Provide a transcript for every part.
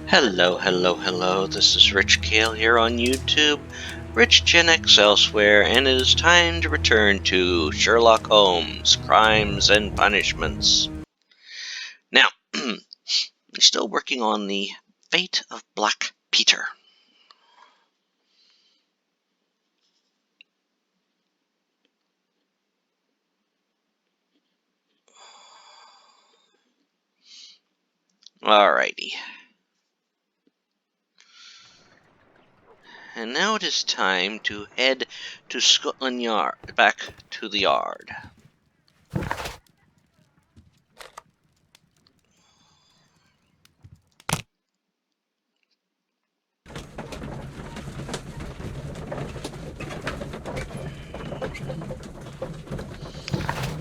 Hello, hello, hello. This is Rich Kale here on YouTube, Rich Gen X elsewhere, and it is time to return to Sherlock Holmes, Crimes and Punishments. Now, we're still working on the fate of Black Peter. Alrighty. And now it is time to head to Scotland Yard, back to the yard.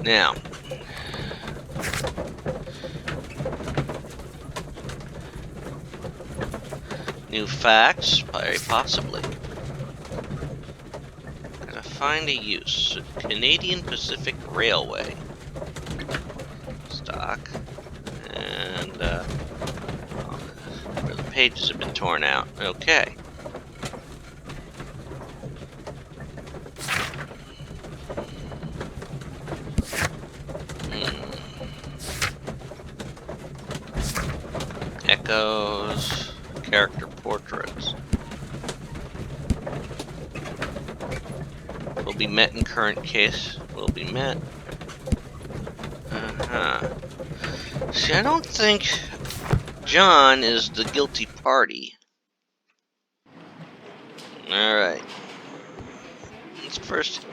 Now, new facts? Very possibly. Gotta find a use. Canadian Pacific Railway. Stock. And, the pages have been torn out. Okay. Echoes. Character portraits. Will be met in current case. Will be met. See, I don't think John is the guilty party. Alright. Let's first...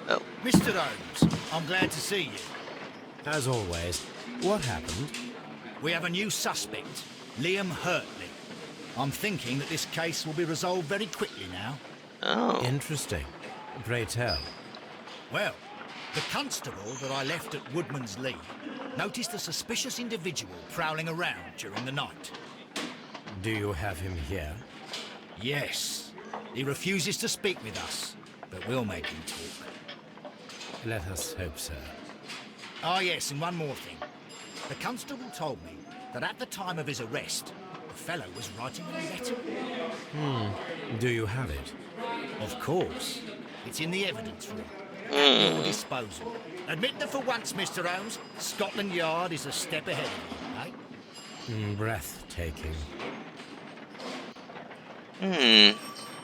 Oh. Mr. Holmes, I'm glad to see you. As always. What happened? We have a new suspect, Liam Hurtley. I'm thinking that this case will be resolved very quickly now. Oh. Interesting. Pray tell. Well, the constable that I left at Woodman's Lee noticed a suspicious individual prowling around during the night. Do you have him here? Yes. He refuses to speak with us, but we'll make him talk. Let us hope so. Ah, yes, and one more thing. The constable told me that at the time of his arrest, the fellow was writing a letter. Do you have it? Of course. It's in the evidence room. At your disposal. Admit that for once, Mr. Holmes, Scotland Yard is a step ahead of you, eh? Breathtaking.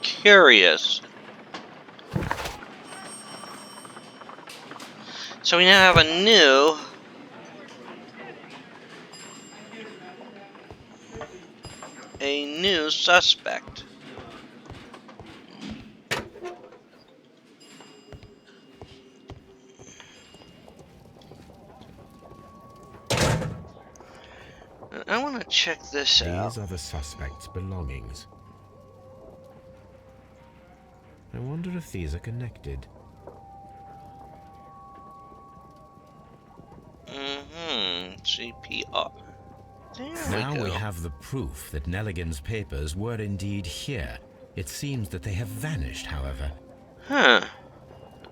Curious. So we now have a new suspect. I want to check this out. These are the suspect's belongings. I wonder if these are connected. CPR. Now we have the proof that Nelligan's papers were indeed here. It seems that they have vanished, however. Huh.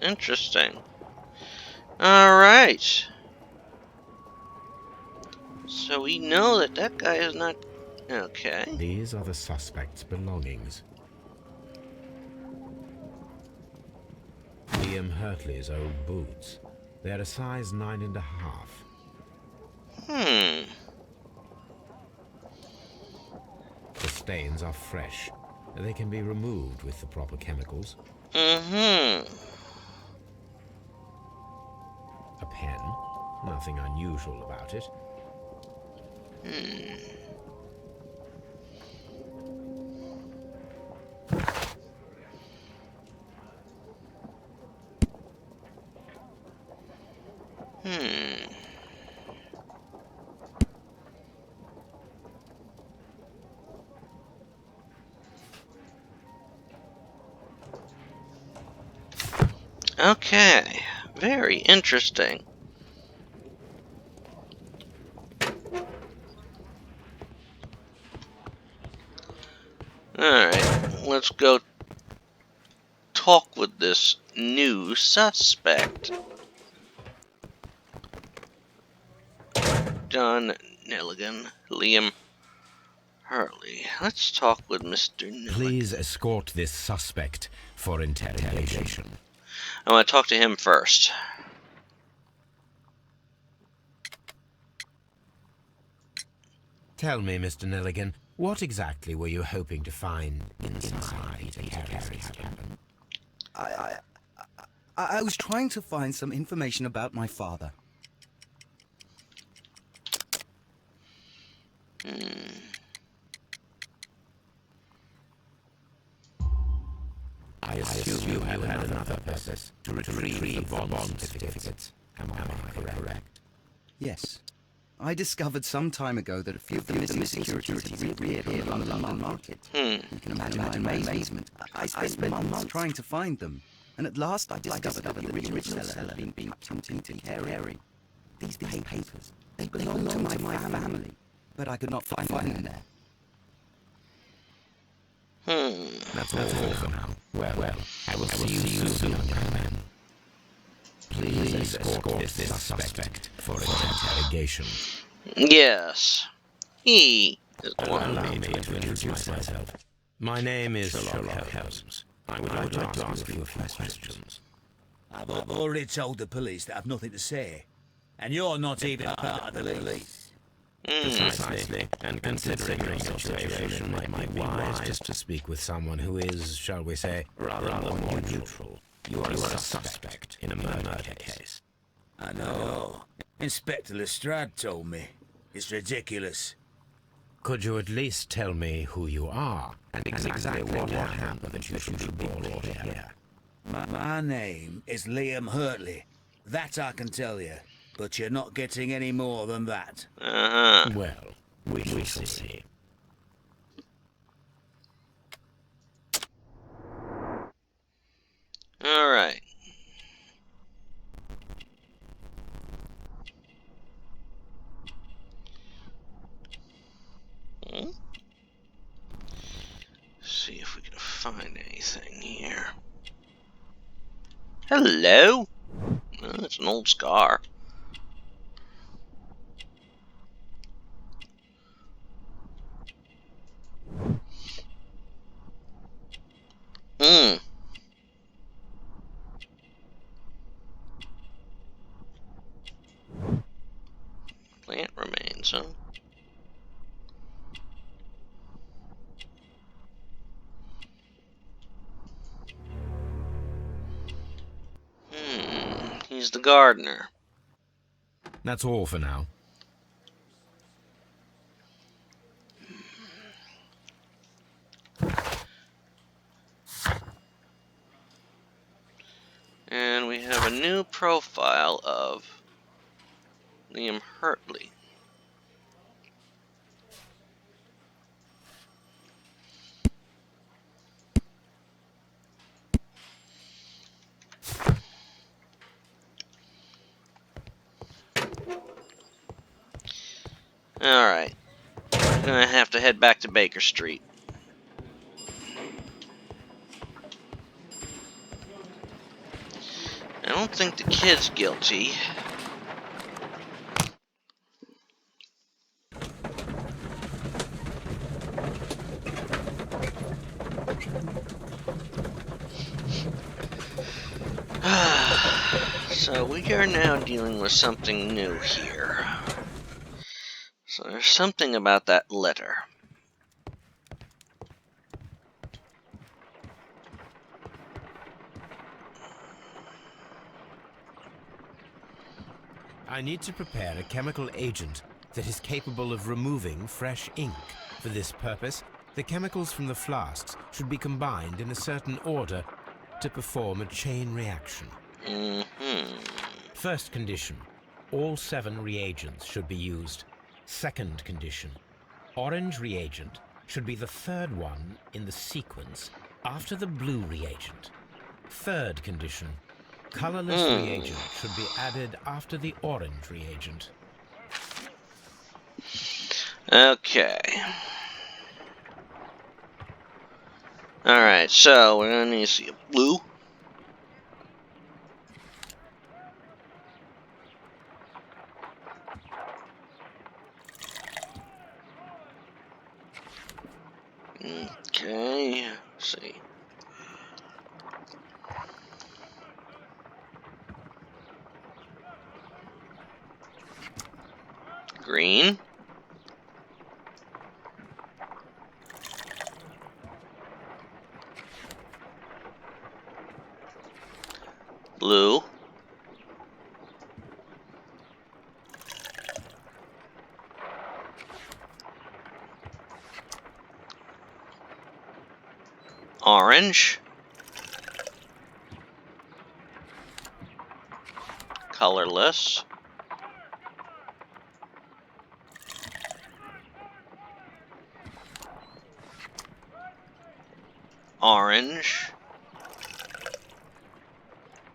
Interesting. Alright. So we know that that guy is not... Okay. These are the suspect's belongings. Liam Hurtley's old boots. They're a size 9.5. The stains are fresh. They can be removed with the proper chemicals. A pen. Nothing unusual about it. Okay. Very interesting. Alright, let's go talk with this new suspect. John Nelligan, Liam Hurley. Let's talk with Mr. Nillick. Please escort this suspect for interrogation. I want to talk to him first. Tell me, Mr. Nelligan, what exactly were you hoping to find inside Peter Carey's cabin? I was trying to find some information about my father. I assume you had another purpose to retrieve the bond certificates. Am I correct? Yes. I discovered some time ago that a few of the missing securities had reappeared on the London market. You can imagine my amazement. I spent months trying to find them, and at last I discovered that the original seller had been packed into Carey. These papers, they belong to my family, but I could not find them there. That's all for now. Well, I will see you soon, young man. Please escort this suspect for interrogation. Yes. He is the one. Allow me to introduce myself. My name is Sherlock Holmes. I would like to ask you a few questions. I've already told the police that I've nothing to say. And you're not even part of the police. Precisely. And considering your situation, it might be wise just to speak with someone who is, shall we say, rather more neutral. You are a suspect in a murder case. I know. Inspector Lestrade told me. It's ridiculous. Could you at least tell me who you are and exactly what happened that you should be brought here? My name is Liam Hurtley. That I can tell you. But you're not getting any more than that. Well, we shall see. All right. See if we can find anything here. Hello? Oh, it's an old scar. Plant remains, huh? He's the gardener. That's all for now. And we have a new profile of Liam Hurtley. Alright. I'm gonna have to head back to Baker Street. I don't think the kid's guilty. So we are now dealing with something new here. So there's something about that letter. I need to prepare a chemical agent that is capable of removing fresh ink. For this purpose, the chemicals from the flasks should be combined in a certain order to perform a chain reaction. First condition, all 7 reagents should be used. Second condition, orange reagent should be the third one in the sequence after the blue reagent. Third condition, colorless reagent should be added after the orange reagent. Okay. Alright, so we're gonna need to see a blue. Okay, let's see. Green. Blue. Orange. Colorless. Orange.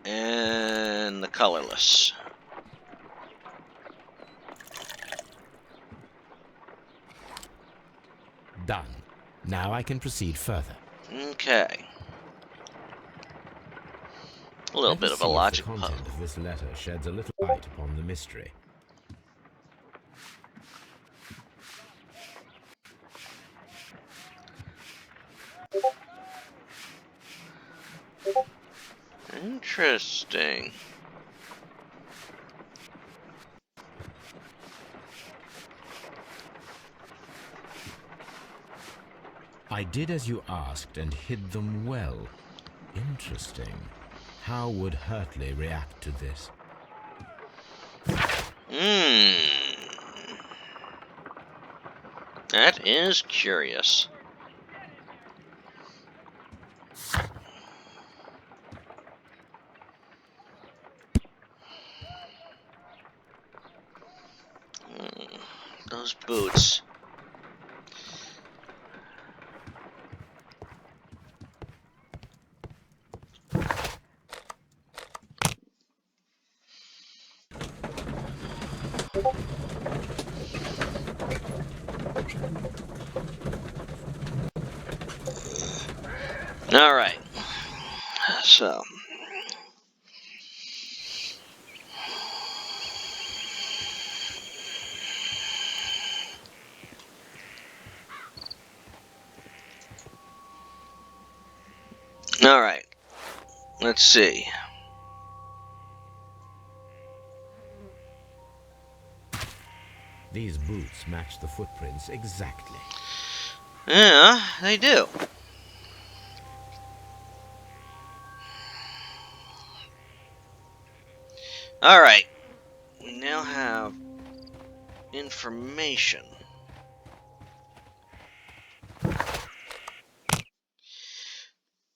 And the colorless. Done. Now I can proceed further. Okay. A little Let bit us of a see if logic the puzzle. content of this letter sheds a little light upon the mystery. Interesting. I did as you asked and hid them well. Interesting. How would Hurtley react to this? That is curious. Those boots. All right. So. All right. Let's see. These boots match the footprints exactly. Yeah, they do. All right. We now have information.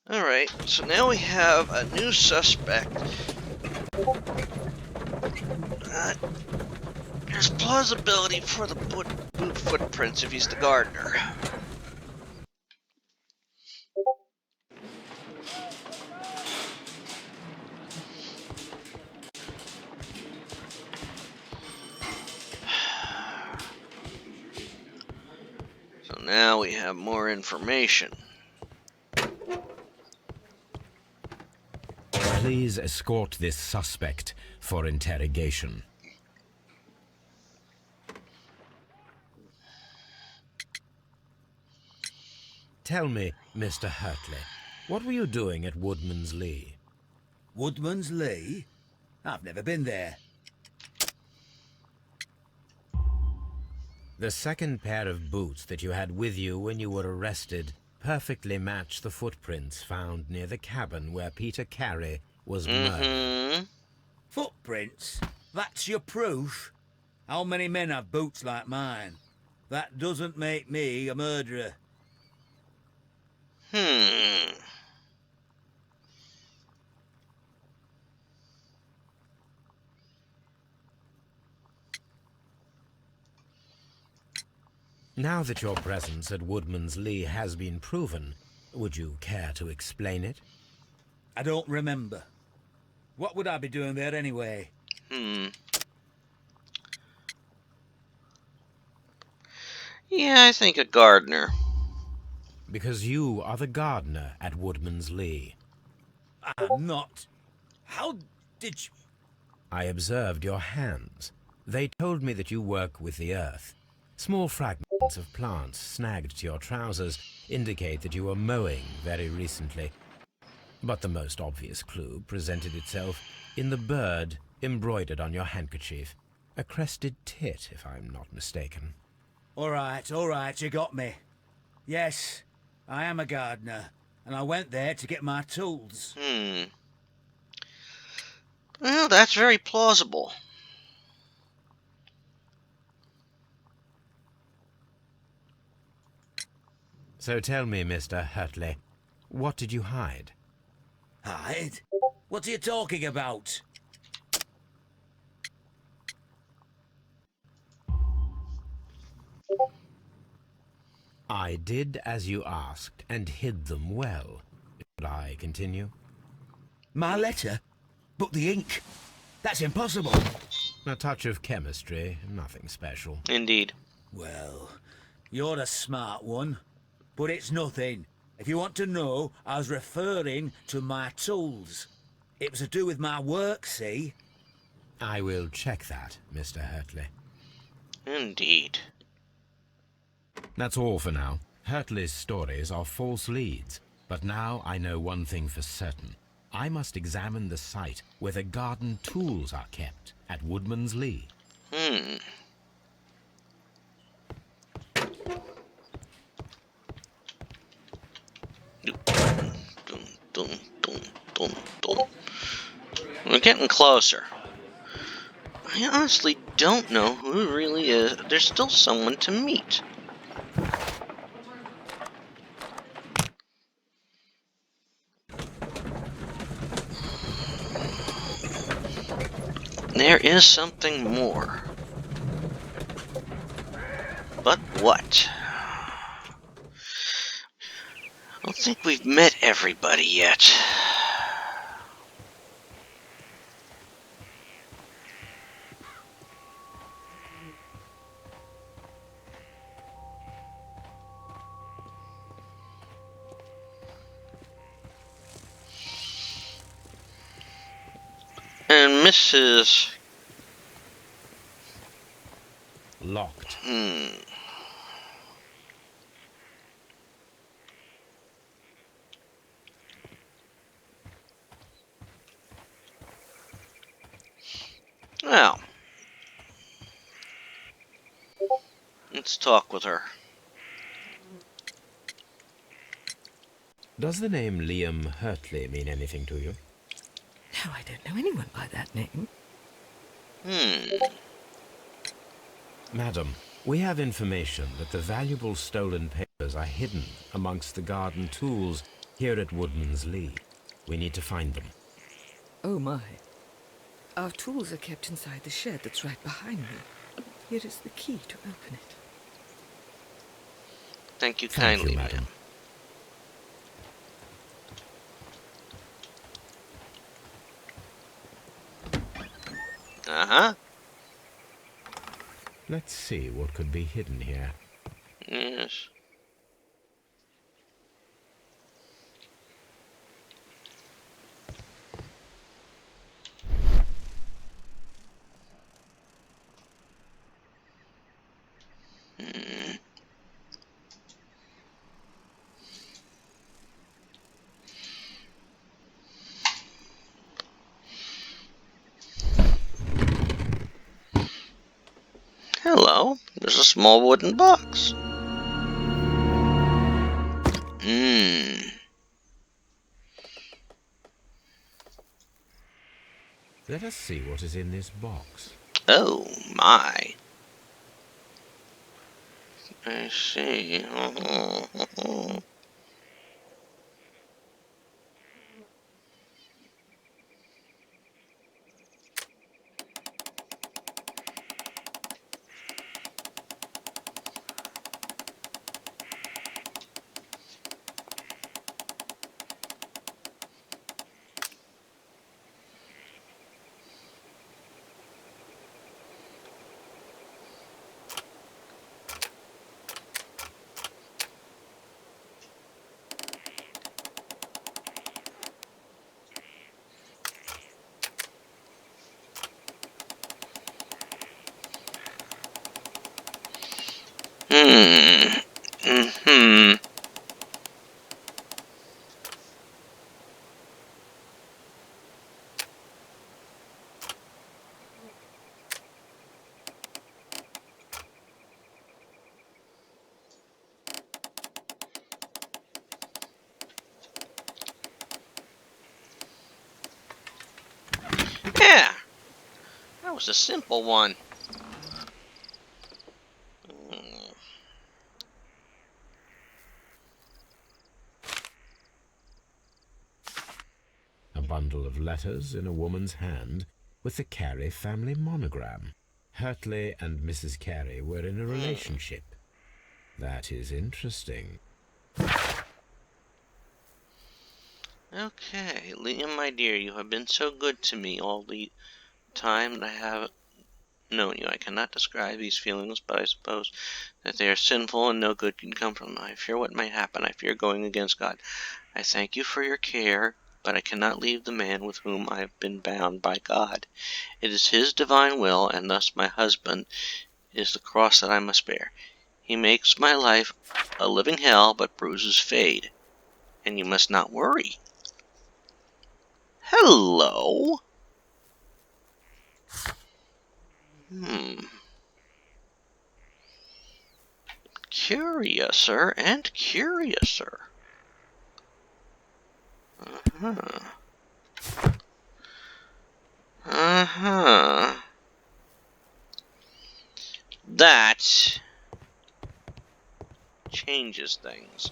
All right. So now we have a new suspect. There's plausibility for the boot footprints if he's the gardener. So now we have more information. Please escort this suspect for interrogation. Tell me, Mr. Hurtley, what were you doing at Woodman's Lee? Woodman's Lee? I've never been there. The second pair of boots that you had with you when you were arrested perfectly match the footprints found near the cabin where Peter Carey was murdered. Footprints? That's your proof? How many men have boots like mine? That doesn't make me a murderer. Now that your presence at Woodman's Lee has been proven, would you care to explain it? I don't remember. What would I be doing there anyway? Yeah, I think a gardener. Because you are the gardener at Woodman's Lee. I'm not. How did you... I observed your hands. They told me that you work with the earth. Small fragments of plants snagged to your trousers indicate that you were mowing very recently. But the most obvious clue presented itself in the bird embroidered on your handkerchief. A crested tit, if I'm not mistaken. All right, you got me. Yes, I am a gardener, and I went there to get my tools. Well, that's very plausible. So tell me, Mr. Hurtley, what did you hide? Hide? What are you talking about? I did as you asked and hid them well. Should I continue? My letter? But the ink? That's impossible. A touch of chemistry, nothing special. Indeed. Well, you're the smart one. But it's nothing. If you want to know, I was referring to my tools. It was to do with my work, see? I will check that, Mr. Hurtley. Indeed. That's all for now. Hurtley's stories are false leads. But now I know one thing for certain. I must examine the site where the garden tools are kept at Woodman's Lee. We're getting closer. I honestly don't know who it really is. There's still someone to meet. There is something more. But what? I don't think we've met everybody yet. And Mrs. Locked. Well, let's talk with her. Does the name Liam Hurtley mean anything to you? No, I don't know anyone by that name. Madam, we have information that the valuable stolen papers are hidden amongst the garden tools here at Woodman's Lee. We need to find them. Oh my. Our tools are kept inside the shed that's right behind me. Here is the key to open it. Thank you Thank kindly, you, madam. ma'am. Uh-huh. Let's see what could be hidden here. Yes. Hello, there's a small wooden box. Let us see what is in this box. Oh, my. I see. Mm-hmm. Yeah, that was a simple one. A bundle of letters in a woman's hand with the Carey family monogram. Hurtley and Mrs. Carey were in a relationship. That is interesting. Okay, Liam, my dear, you have been so good to me all the time that I have known you. I cannot describe these feelings, but I suppose that they are sinful and no good can come from them. I fear what might happen. I fear going against God. I thank you for your care, but I cannot leave the man with whom I have been bound by God. It is his divine will, and thus my husband is the cross that I must bear. He makes my life a living hell, but bruises fade. And you must not worry. Hello? Curiouser and curiouser. That changes things.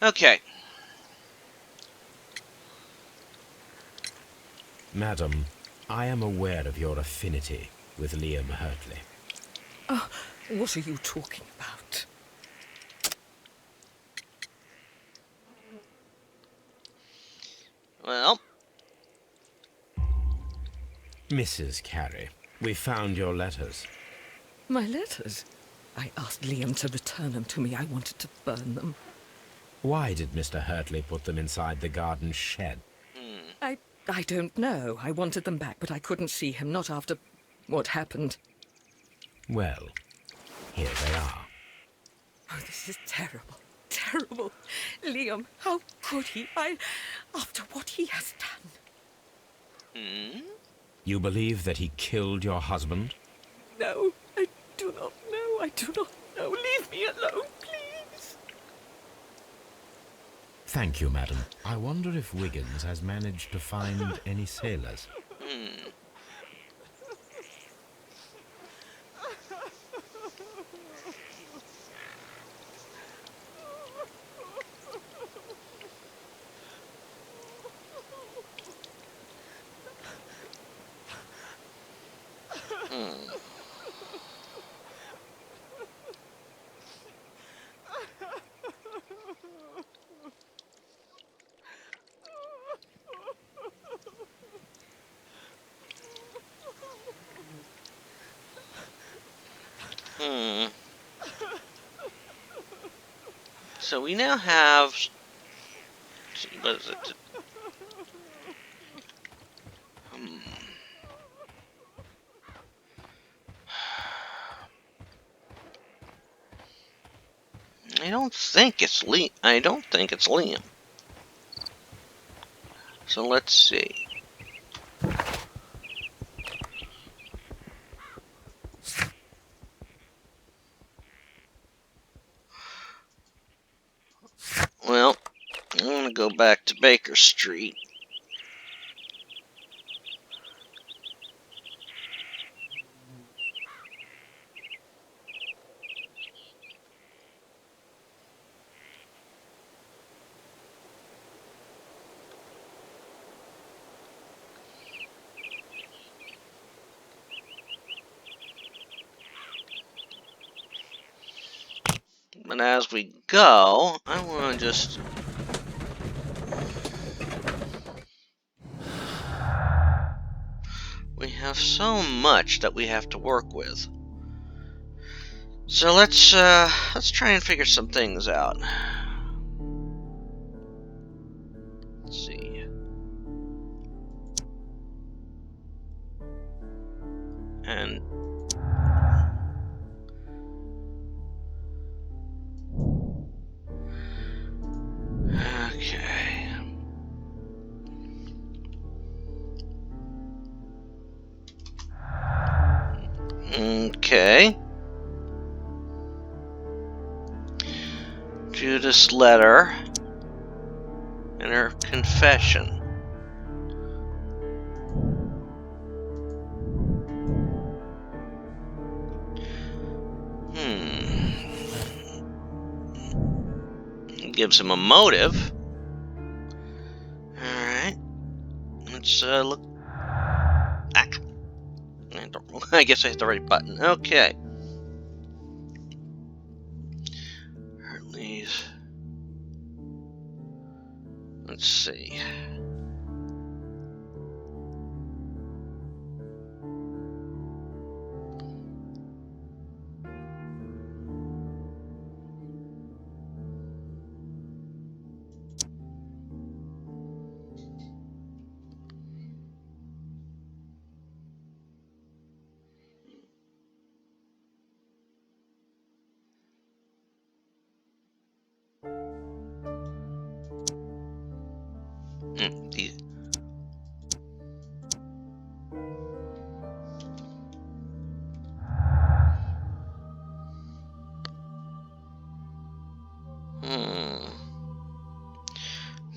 Okay. Madam, I am aware of your affinity with Liam Hurtley. Oh, what are you talking about? Well, Mrs. Carey, we found your letters. My letters? I asked Liam to return them to me. I wanted to burn them. Why did Mr. Hurtley put them inside the garden shed? I don't know. I wanted them back, but I couldn't see him, not after what happened. Well, here they are. Oh, this is terrible. Terrible. Liam, how could he? After what he has done. You believe that he killed your husband? No, I do not know. I do not know. Leave me alone, please. Thank you, madam. I wonder if Wiggins has managed to find any sailors. So we now have... What is it? I don't think it's Liam. So let's see. Well, I want to go back to Baker Street. But as we go, I want to just... We have so much that we have to work with. So let's try and figure some things out. Let's see. And okay. Okay. Judith's letter and her confession. Gives him a motive. Alright. Let's look. Ah. I guess I hit the right button. Okay. Hartley's. Let's see.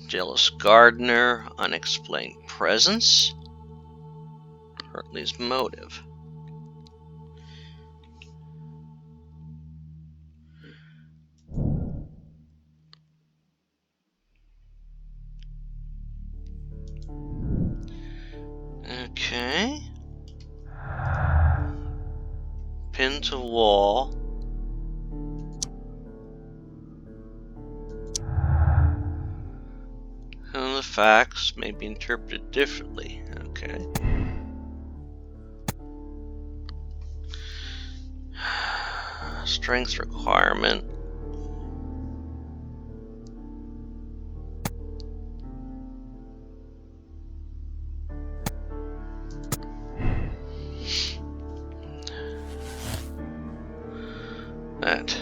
Jealous gardener, unexplained presence, Hartley's motive. Okay. Pin to wall. And the facts may be interpreted differently. Okay. Strength requirement. That.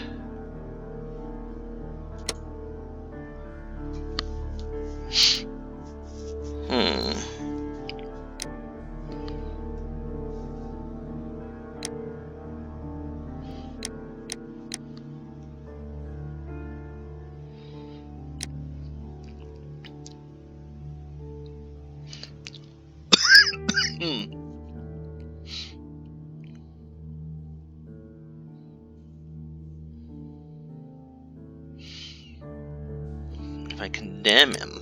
If I condemn him.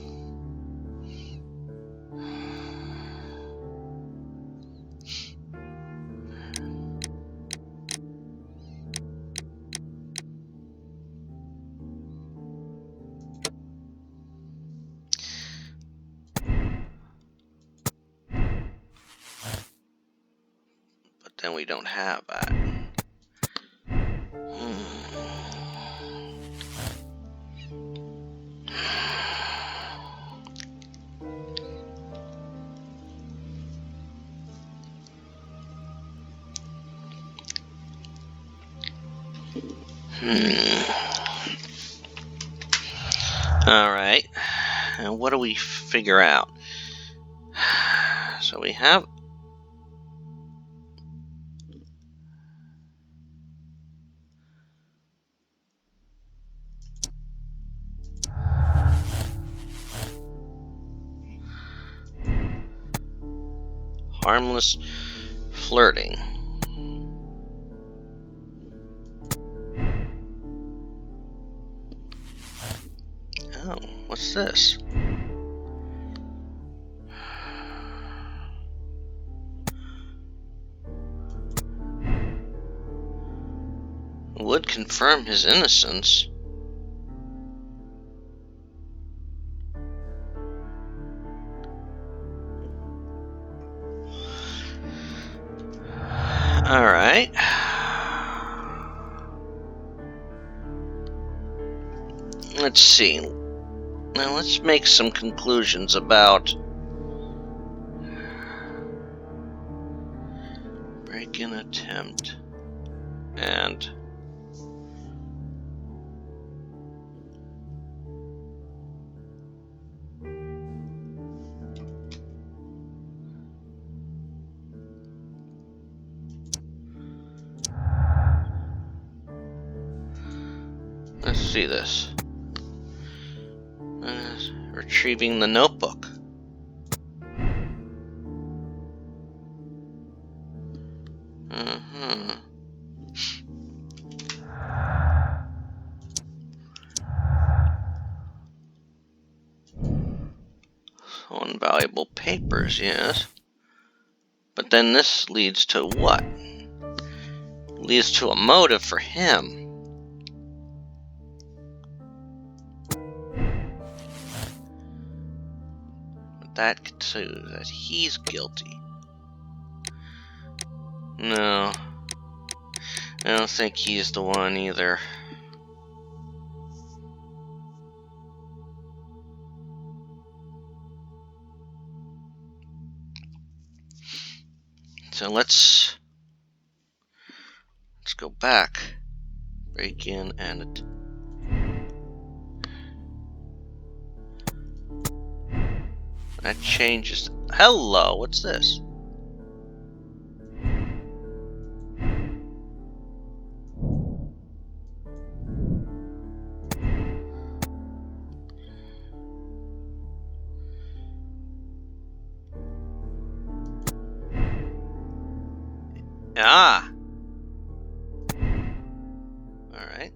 But then we don't have that. Alright. And what do we figure out? So we have harmless flirting. Oh, what's this? Would confirm his innocence. Alright. Let's see. Now let's make some conclusions about break-in attempt and let's see this. Retrieving the notebook. Invaluable papers, yes. But then this leads to what? Leads to a motive for him. That too, that he's guilty. No, I don't think he's the one either. So let's go back. Break in and that changes. Hello, what's this? Ah! Alright.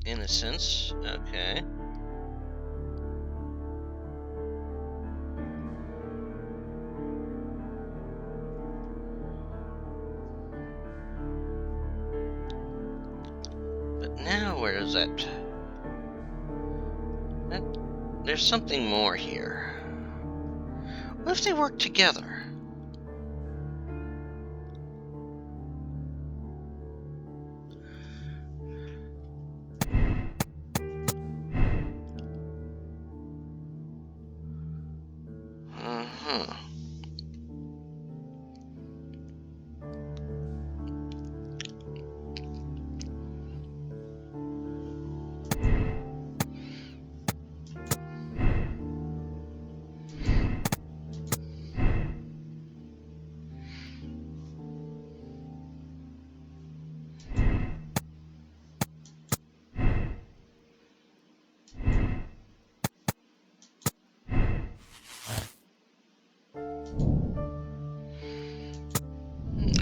Innocence. Okay. But now where is that? There's something more here. What if they work together?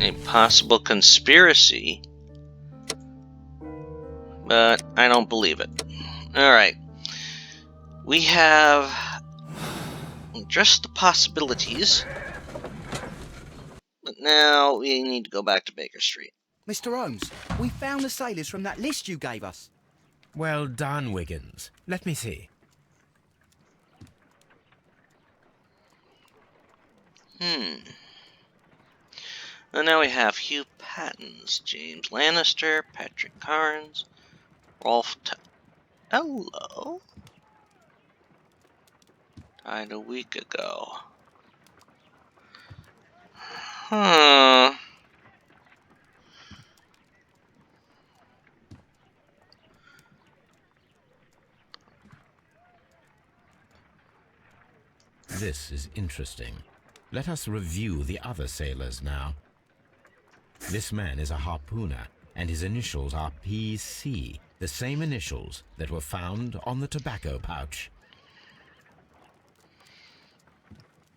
A possible conspiracy, but I don't believe it. Alright. We have addressed the possibilities, but now we need to go back to Baker Street. Mr. Holmes, we found the sailors from that list you gave us. Well done, Wiggins. Let me see. And now we have Hugh Pattons, James Lannister, Patrick Carnes, Rolf Hello? Died a week ago. Huh. This is interesting. Let us review the other sailors now. This man is a harpooner, and his initials are PC, the same initials that were found on the tobacco pouch.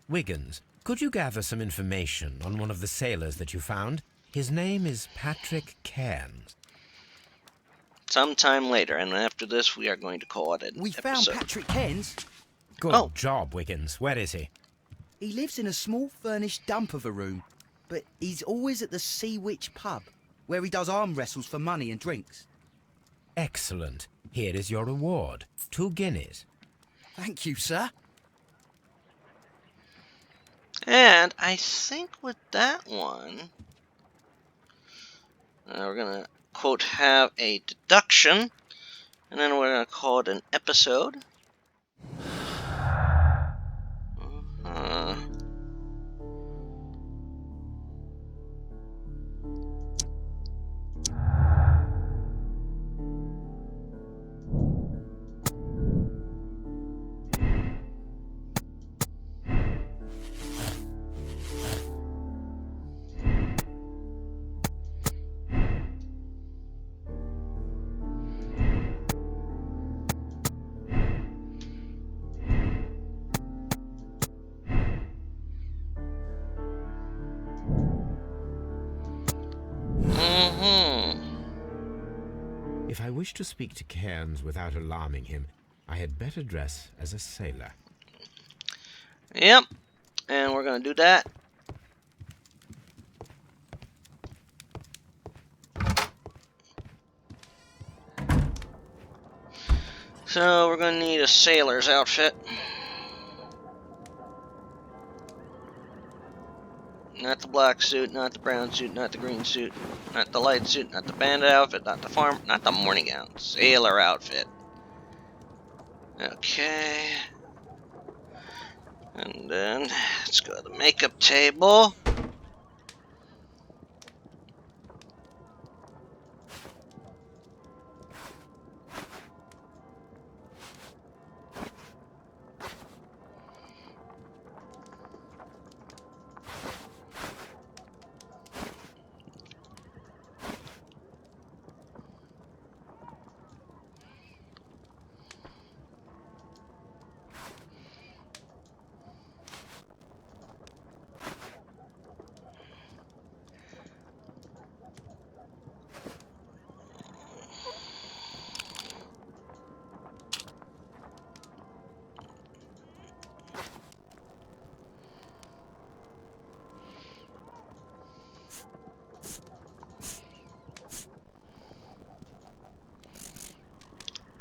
Wiggins, could you gather some information on one of the sailors that you found? His name is Patrick Cairns. Sometime later, and after this, we are going to call it an We episode. found Patrick Cairns. Good job, Wiggins. Where is he? He lives in a small furnished dump of a room, but he's always at the Sea Witch pub, where he does arm wrestles for money and drinks. Excellent. Here is your reward. 2 guineas. Thank you, sir. And I think with that one, we're going to, quote, have a deduction, and then we're going to call it an episode. Uh, If I wish to speak to Cairns without alarming him, I had better dress as a sailor. Yep, and we're going to do that. So we're going to need a sailor's outfit. Not the black suit, not the brown suit, not the green suit, not the light suit, not the bandit outfit, not the morning gown. Sailor outfit. Okay. And then let's go to the makeup table.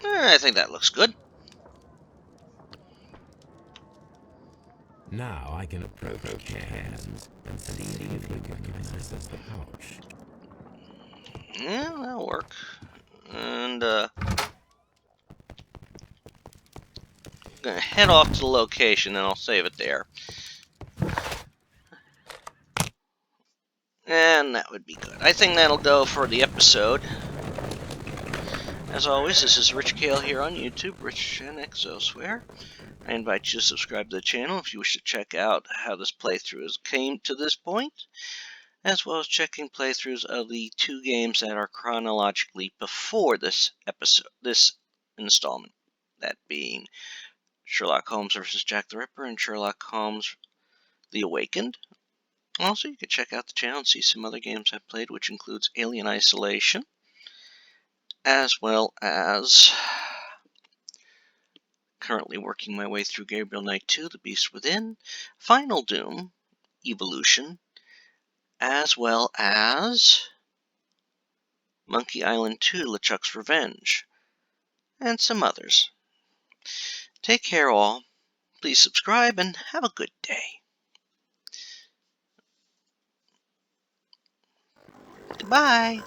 I think that looks good. Now I can approach Cairns and see if he recognizes the pouch. Yeah, that'll work. And gonna head off to the location and I'll save it there. And that would be good. I think that'll go for the episode. As always, this is Rich Kale here on YouTube, Rich Gen X Elsewhere. I invite you to subscribe to the channel if you wish to check out how this playthrough came to this point, as well as checking playthroughs of the 2 games that are chronologically before this episode, this installment. That being Sherlock Holmes vs. Jack the Ripper and Sherlock Holmes The Awakened. Also, you can check out the channel and see some other games I've played, which includes Alien Isolation, as well as currently working my way through Gabriel Knight 2, The Beast Within, Final Doom, Evolution, as well as Monkey Island 2, LeChuck's Revenge, and some others. Take care all, please subscribe, and have a good day. Goodbye.